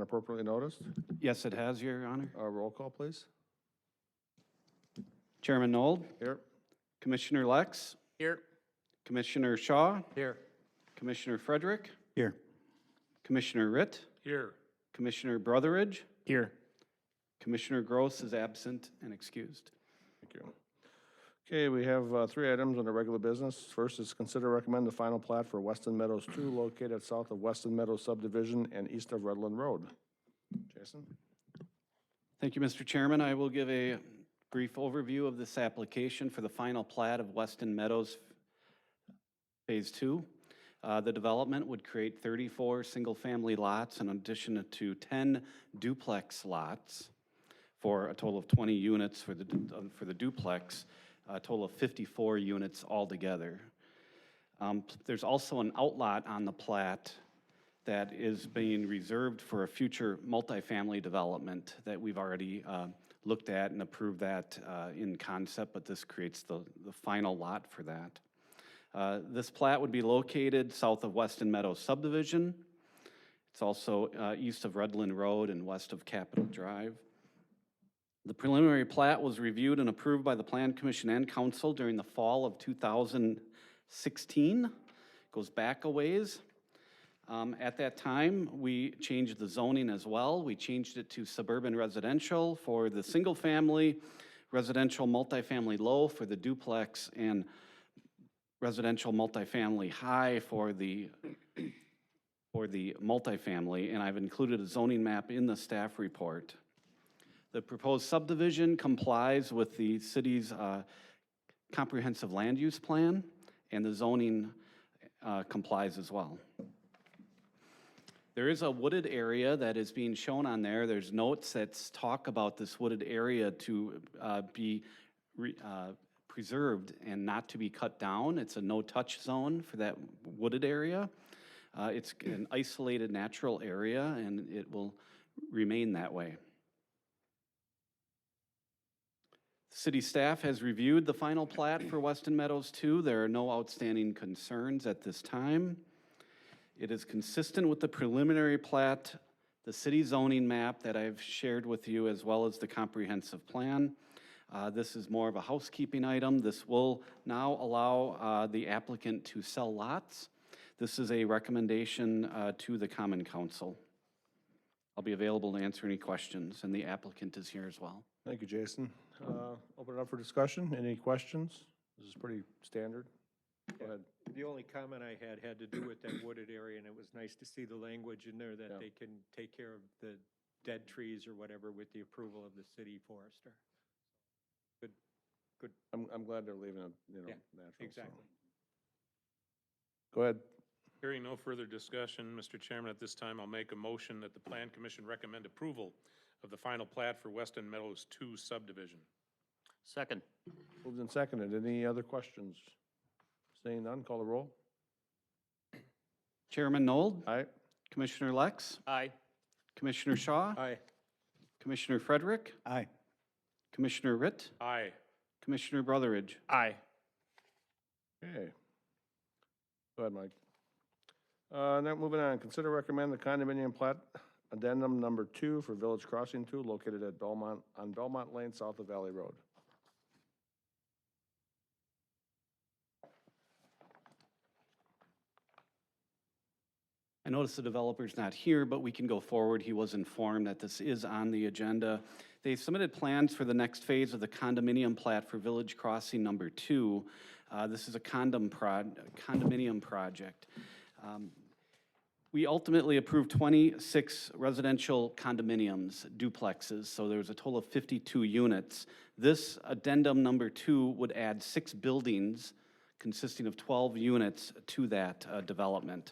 appropriately noticed? Yes, it has, Your Honor. Roll call, please. Chairman Nold, Here. Commissioner Lex, Here. Commissioner Shaw, Here. Commissioner Frederick, Here. Commissioner Ritt, Here. Commissioner Brotheridge, Here. Commissioner Gross is absent and excused. Thank you. Okay, we have 3 items under regular business. First is consider recommend the final plat for Weston Meadows 2 located south of Weston Meadows subdivision and east of Redland Road. Jason? Thank you, Mr. Chairman. I will give a brief overview of this application for the final plat of Weston Meadows Phase 2. The development would create 34 single-family lots in addition to 10 duplex lots for a total of 20 units for the duplex, a total of 54 units altogether. There's also an outlot on the plat that is being reserved for a future multifamily development that we've already looked at and approved that in concept, but this creates the final lot for that. This plat would be located south of Weston Meadows subdivision. It's also east of Redland Road and west of Capitol Drive. The preliminary plat was reviewed and approved by the Plan Commission and Council during the fall of 2016. Goes back a ways. At that time, we changed the zoning as well. We changed it to suburban residential for the single family, residential multifamily low for the duplex, and residential multifamily high for the multifamily, and I've included a zoning map in the staff report. The proposed subdivision complies with the city's comprehensive land use plan, and the zoning complies as well. There is a wooded area that is being shown on there. There's notes that talk about this wooded area to be preserved and not to be cut down. It's a no-touch zone for that wooded area. It's an isolated natural area, and it will remain that way. City staff has reviewed the final plat for Weston Meadows 2. There are no outstanding concerns at this time. It is consistent with the preliminary plat, the city zoning map that I've shared with you, as well as the comprehensive plan. This is more of a housekeeping item. This will now allow the applicant to sell lots. This is a recommendation to the Common Council. I'll be available to answer any questions, and the applicant is here as well. Thank you, Jason. Open it up for discussion. Any questions? This is pretty standard. Go ahead. The only comment I had to do with that wooded area, and it was nice to see the language in there that Yeah. they can take care of the dead trees or whatever with the approval of the city forester. Good, I'm glad they're leaving it, Yeah, natural. so. exactly. Go ahead. Hearing no further discussion, Mr. Chairman, at this time, I'll make a motion that the Plan Commission recommend approval of the final plat for Weston Meadows 2 subdivision. Second. Moved and seconded. Any other questions? Seeing none, call the roll. Chairman Nold, Aye. Commissioner Lex, Aye. Commissioner Shaw, Aye. Commissioner Frederick, Aye. Commissioner Ritt, Aye. Commissioner Brotheridge. Aye. Okay. Go ahead, Mike. Now moving on, consider recommend the condominium plat addendum number 2 for Village Crossing 2 located at on Belmont Lane, south of Valley Road. I notice the developer's not here, but we can go forward. He was informed that this is on the agenda. They submitted plans for the next phase of the condominium plat for Village Crossing number 2. This is a condominium project. We ultimately approved 26 residential condominiums, duplexes, so there's a total of 52 units. This addendum number 2 would add 6 buildings consisting of 12 units to that development.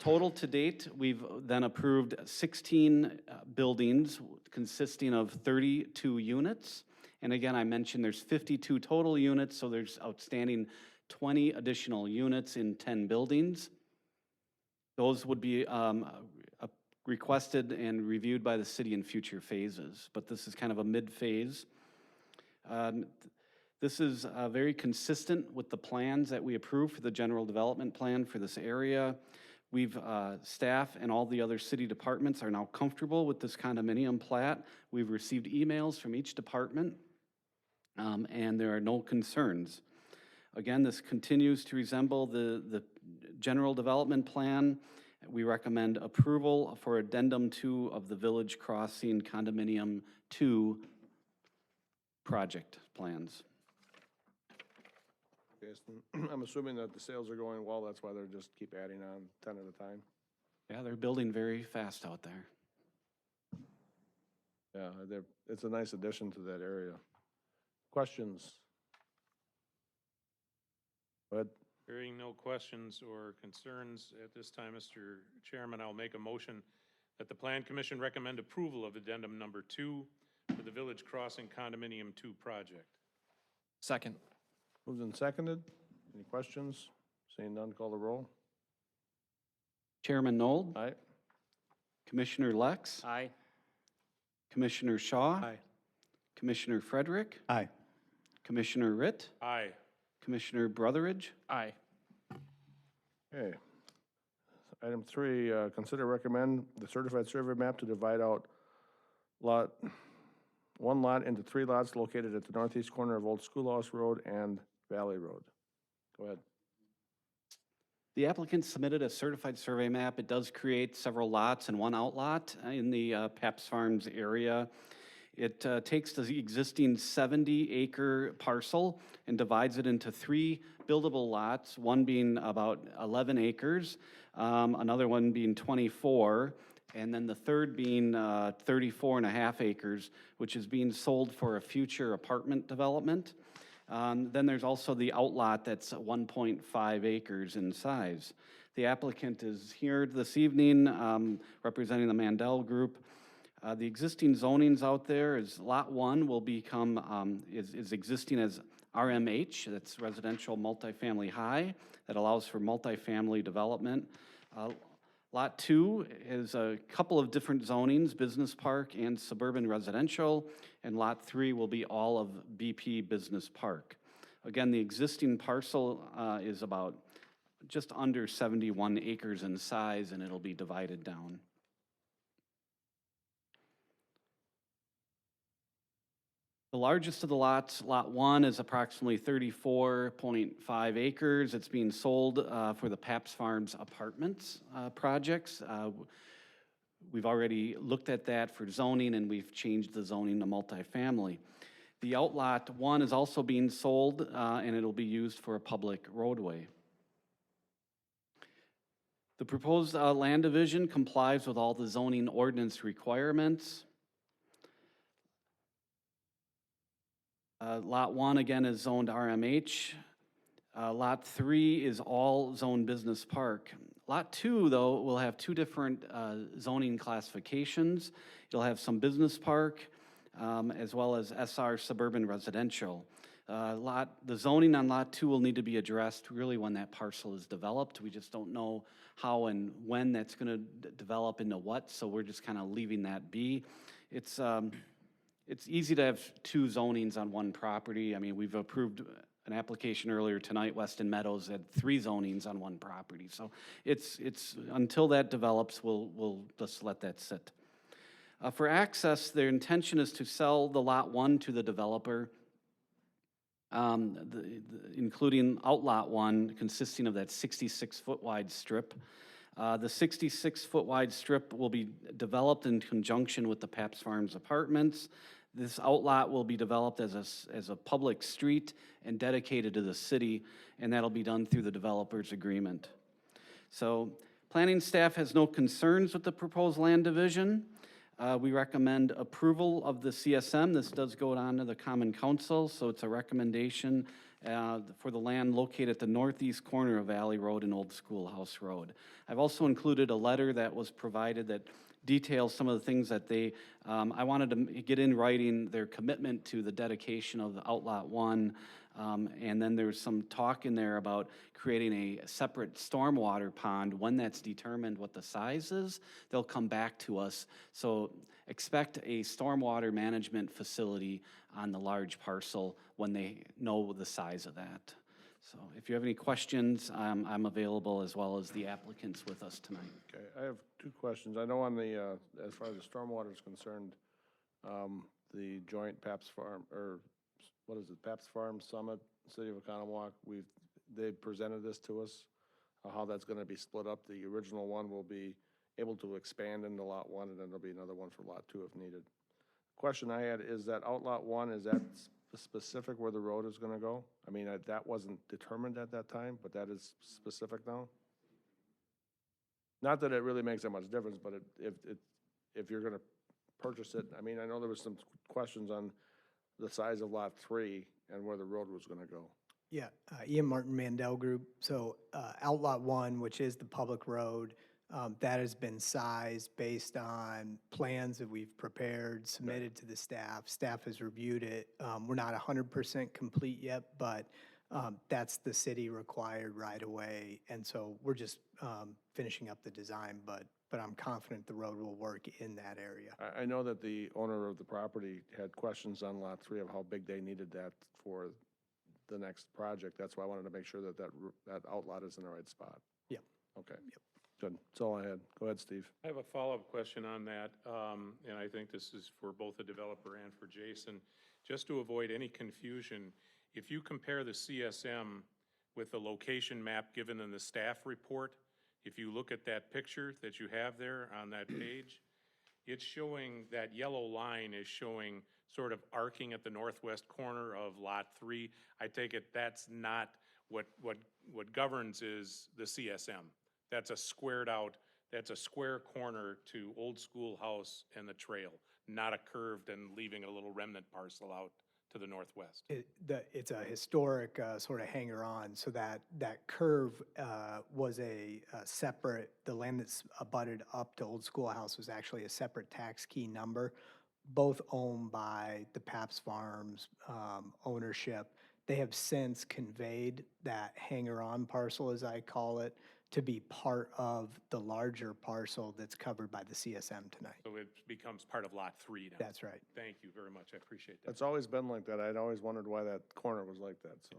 Total to date, we've then approved 16 buildings consisting of 32 units. And again, I mentioned there's 52 total units, so there's outstanding 20 additional units in 10 buildings. Those would be requested and reviewed by the city in future phases, but this is kind of a mid-phase. This is very consistent with the plans that we approved for the general development plan for this area. We've, staff and all the other city departments are now comfortable with this condominium plat. We've received emails from each department, and there are no concerns. Again, this continues to resemble the general development plan. We recommend approval for addendum 2 of the Village Crossing Condominium 2 project plans. Okay, so I'm assuming that the sales are going well, that's why they're just keep adding on 10 at a time. Yeah, they're building very fast out there. Yeah, it's a nice addition to that area. Questions? Go ahead. Hearing no questions or concerns at this time, Mr. Chairman, I'll make a motion that the Plan Commission recommend approval of addendum number 2 for the Village Crossing Condominium 2 project. Second. Moved and seconded. Any questions? Seeing none, call the roll. Chairman Nold, Aye. Commissioner Lex, Aye. Commissioner Shaw, Aye. Commissioner Frederick, Aye. Commissioner Ritt, Aye. Commissioner Brotheridge. Aye. Okay. Item 3, consider recommend the certified survey map to divide out one lot into 3 lots located at the northeast corner of Old Schoolhouse Road and Valley Road. Go ahead. The applicant submitted a certified survey map. It does create several lots and one outlot in the Paps Farms area. It takes the existing 70-acre parcel and divides it into 3 buildable lots, one being about 11 acres, another one being 24, and then the third being 34 and a half acres, which is being sold for a future apartment development. Then there's also the outlot that's 1.5 acres in size. The applicant is here this evening representing the Mandel Group. The existing zonings out there is Lot 1 will become, is existing as RMH, that's residential multifamily high, that allows for multifamily development. Lot 2 is a couple of different zonings, business park and suburban residential, and Lot 3 will be all of BP Business Park. Again, the existing parcel is about just under 71 acres in size, and it'll be divided down. The largest of the lots, Lot 1, is approximately 34.5 acres. It's being sold for the Paps Farms Apartments projects. We've already looked at that for zoning, and we've changed the zoning to multifamily. The Outlot 1 is also being sold, and it'll be used for a public roadway. The proposed land division complies with all the zoning ordinance requirements. Lot 1, again, is zoned RMH. Lot 3 is all zoned business park. Lot 2, though, will have 2 different zoning classifications. It'll have some business park as well as SR suburban residential. The zoning on Lot 2 will need to be addressed really when that parcel is developed. We just don't know how and when that's going to develop into what, so we're just kind of leaving that be. It's easy to have 2 zonings on one property. I mean, we've approved an application earlier tonight, Weston Meadows had 3 zonings on one property. So it's until that develops, we'll just let that sit. For access, their intention is to sell the Lot 1 to the developer, including Outlot 1, consisting of that 66-foot wide strip. The 66-foot wide strip will be developed in conjunction with the Paps Farms Apartments. This outlot will be developed as a public street and dedicated to the city, and that'll be done through the developer's agreement. So planning staff has no concerns with the proposed land division. We recommend approval of the CSM. This does go on to the Common Council, so it's a recommendation for the land located at the northeast corner of Valley Road and Old Schoolhouse Road. I've also included a letter that was provided that details some of the things that they, I wanted to get in writing their commitment to the dedication of the Outlot 1. And then there's some talk in there about creating a separate stormwater pond. When that's determined what the size is, they'll come back to us. So expect a stormwater management facility on the large parcel when they know the size of that. So if you have any questions, I'm available, as well as the applicants with us tonight. Okay, I have two questions. I know on the, as far as the stormwater is concerned, the joint Paps Farm, or what is it, Paps Farm Summit, City of Oconomowoc, they presented this to us, how that's gonna be split up. The original one will be able to expand into Lot 1, and then there'll be another one for Lot 2 if needed. Question I had, is that Outlot 1, is that specific where the road is gonna go? I mean, that wasn't determined at that time, but that is specific now? Not that it really makes that much difference, but if you're gonna purchase it, I mean, I know there was some questions on the size of Lot 3 and where the road was gonna go. Yeah, Ian Martin Mandel Group. So Outlot 1, which is the public road, that has been sized based on plans that we've prepared, submitted to the staff. Staff has reviewed it. We're not 100% complete yet, but that's the city required right away. And so we're just finishing up the design, but I'm confident the road will work in that area. I know that the owner of the property had questions on Lot 3 of how big they needed that for the next project. That's why I wanted to make sure that that outlot is in the right spot. Yep. Okay. Yep. Good. That's all I had. Go ahead, Steve. I have a follow-up question on that, and I think this is for both the developer and for Jason. Just to avoid any confusion, if you compare the CSM with the location map given in the staff report, if you look at that picture that you have there on that page, it's showing, that yellow line is showing sort of arcing at the northwest corner of Lot 3. I take it that's not what governs is the CSM. That's a squared out, that's a square corner to Old Schoolhouse and the trail, not a curved and leaving a little remnant parcel out to the northwest. It's a historic sort of hanger-on, so that curve was a separate, the land that's abutted up to Old Schoolhouse was actually a separate tax key number, both owned by the Paps Farms ownership. They have since conveyed that hanger-on parcel, as I call it, to be part of the larger parcel that's covered by the CSM tonight. So it becomes part of Lot 3 now. That's right. Thank you very much, I appreciate that. It's always been like that. I'd always wondered why that corner was like that, so.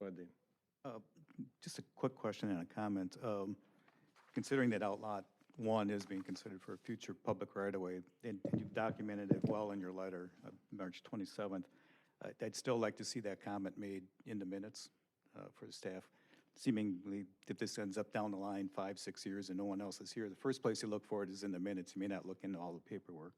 Go ahead, Dean. Just a quick question and a comment. Considering that Outlot 1 is being considered for a future public right-of-way, and you've documented it well in your letter, March 27th, I'd still like to see that comment made in the minutes for the staff. Seemingly, if this ends up down the line 5, 6 years and no one else is here, the first place you look for it is in the minutes. You may not look into all the paperwork.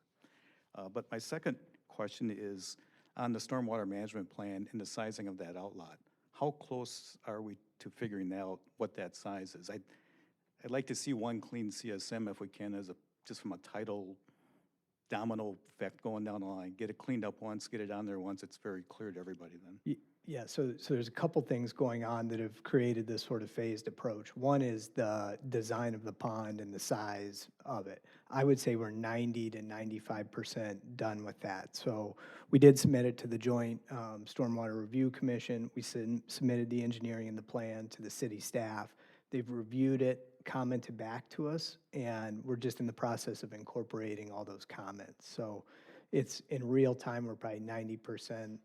But my second question is on the stormwater management plan and the sizing of that outlot. How close are we to figuring out what that size is? I'd like to see one clean CSM if we can, as just from a title domino effect going down the line. Get it cleaned up once, get it on there once. It's very clear to everybody then. Yeah, so there's a couple things going on that have created this sort of phased approach. One is the design of the pond and the size of it. I would say we're 90 to 95% done with that. So we did submit it to the Joint Stormwater Review Commission. We submitted the engineering and the plan to the city staff. They've reviewed it, commented back to us, and we're just in the process of incorporating all those comments. So it's in real time, we're probably 90%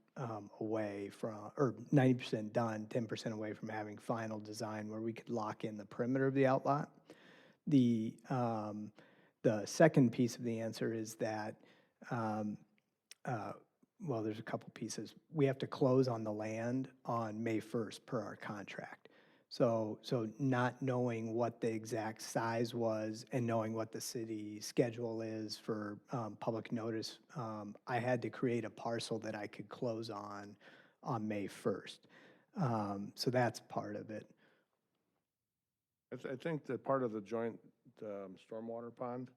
away from, or 90% done, 10% away from having final design where we could lock in the perimeter of the outlot. The second piece of the answer is that, well, there's a couple pieces. We have to close on the land on May 1st per our contract. So not knowing what the exact size was and knowing what the city schedule is for public notice, I had to create a parcel that I could close on May 1st. So that's part of it. I think that part of the joint stormwater pond,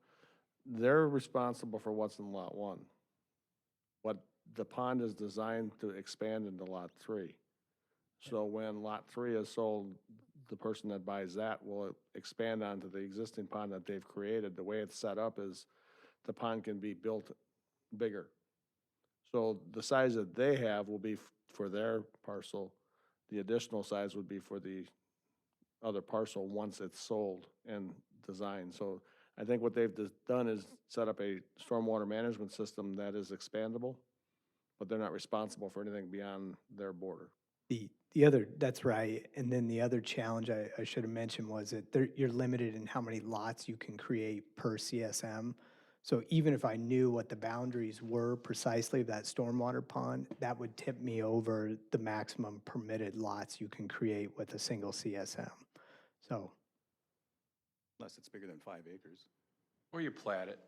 they're responsible for what's in Lot 1. What the pond is designed to expand into Lot 3. So when Lot 3 is sold, the person that buys that will expand onto the existing pond that they've created. The way it's set up is the pond can be built bigger. So the size that they have will be for their parcel. The additional size would be for the other parcel once it's sold and designed. So I think what they've done is set up a stormwater management system that is expandable, but they're not responsible for anything beyond their border. The other, that's right. And then the other challenge I should have mentioned was that you're limited in how many lots you can create per CSM. So even if I knew what the boundaries were precisely of that stormwater pond, that would tip me over the maximum permitted lots you can create with a single CSM. So, Unless it's bigger than 5 acres. Or you plat it.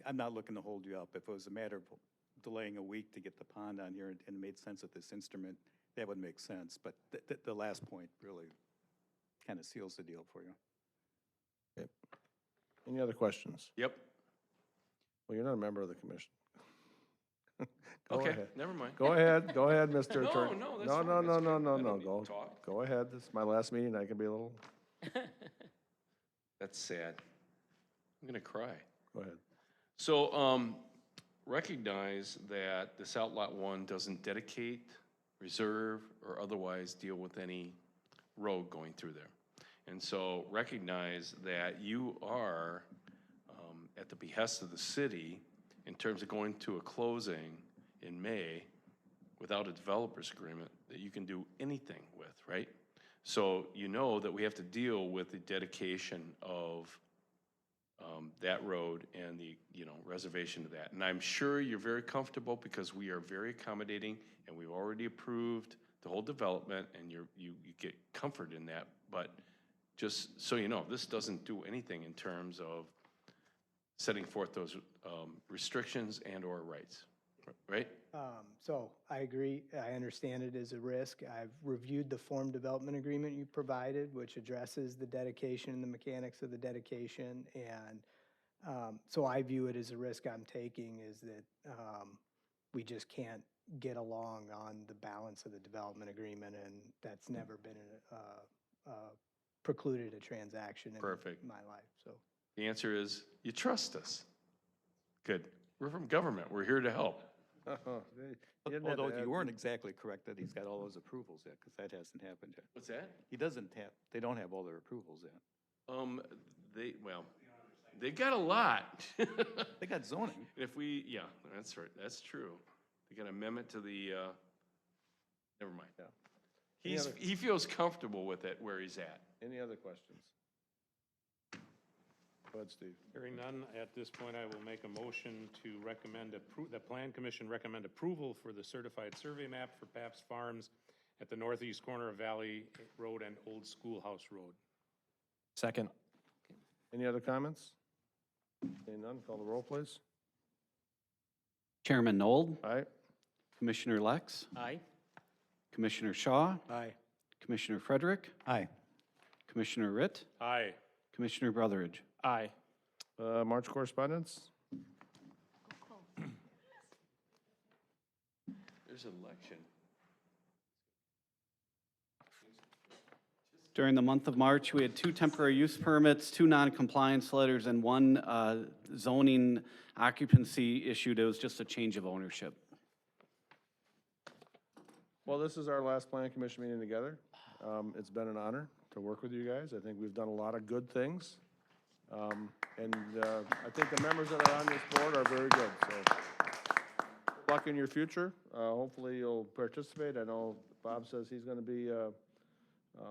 I'm not looking to hold you up. If it was a matter of delaying a week to get the pond on here and it made sense with this instrument, that would make sense. But the last point really kind of seals the deal for you. Any other questions? Yep. Well, you're not a member of the commission. Go Okay, ahead. never mind. Go ahead, Mr. No, Attorney. no, that's No, fine, no, that's no, good. no, I don't no, need to go, talk. go ahead. This is my last meeting. I can be a little, That's sad. I'm gonna cry. go ahead. So, recognize that this Outlot 1 doesn't dedicate, reserve, or otherwise deal with any road going through there. And so recognize that you are, at the behest of the city, in terms of going to a closing in May without a developer's agreement, that you can do anything with, right? So you know that we have to deal with the dedication of that road and the, reservation of that. And I'm sure you're very comfortable because we are very accommodating and we've already approved the whole development and you get comfort in that. But just so you know, this doesn't do anything in terms of setting forth those restrictions and/or rights, right? So I agree. I understand it is a risk. I've reviewed the form development agreement you provided, which addresses the dedication and the mechanics of the dedication. And so I view it as a risk I'm taking is that we just can't get along on the balance of the development agreement, and that's never been precluded a transaction in Perfect. my life. So The answer is, you trust us. Good. We're from government. We're here to help. You didn't have to Although add- you weren't exactly correct that he's got all those approvals yet, because that hasn't happened yet. What's that? They don't have all their approvals yet. They've got a lot. They got zoning. Yeah, that's right, that's true. They got an amendment to the, never mind. Any other- He feels comfortable with it where he's at. Any other questions? Go ahead, Steve. Hearing none, at this point, I will make a motion to recommend, the Plan Commission recommend approval for the certified survey map for Pabst Farms at the northeast corner of Valley Road and Old Schoolhouse Road. Second. Any other comments? Seeing none, call the roll, please. Chairman Nold, Aye. Commissioner Lex, Aye. Commissioner Shaw, Aye. Commissioner Frederick, Aye. Commissioner Ritt, Aye. Commissioner Brotheridge. Aye. March correspondence? There's an election. During the month of March, we had 2 temporary use permits, 2 non-compliance letters, and 1 zoning occupancy issued. It was just a change of ownership. Well, this is our last plan commission meeting together. It's been an honor to work with you guys. I think we've done a lot of good things. And I think the members that are on this board are very good, so good luck in your future. Hopefully you'll participate. I know Bob says he's gonna be,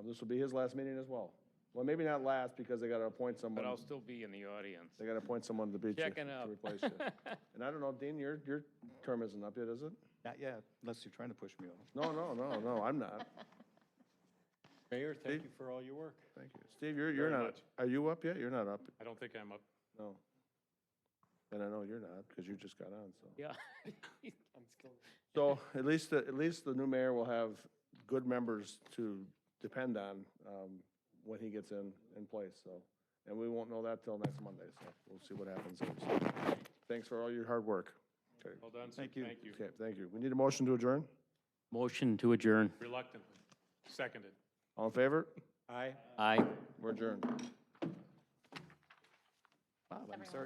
this will be his last meeting as well. Well, maybe not last because they gotta appoint someone. But I'll still be in the audience. They gotta appoint someone to beat you, Checking to up. replace you. And I don't know, Dean, your term isn't up yet, is it? Not yet, unless you're trying to push me off. No, I'm not. Mayor, thank Steve? you for all your work. Thank you. Steve, you're Very not, much. are you up yet? You're not up, I don't think I'm up. no. And I know you're not, because you just got on, so. Yeah. I'm still. So at least the new mayor will have good members to depend on when he gets in place, so. And we won't know that till next Monday, so we'll see what happens there. So, thanks for all your hard work. Okay, Well done, sir. Thank you. Thank you. okay, thank you. We need a motion to adjourn? Motion to adjourn. Reluctantly. Seconded. All in favor? Aye. Aye. We're adjourned. Bob, I'm sorry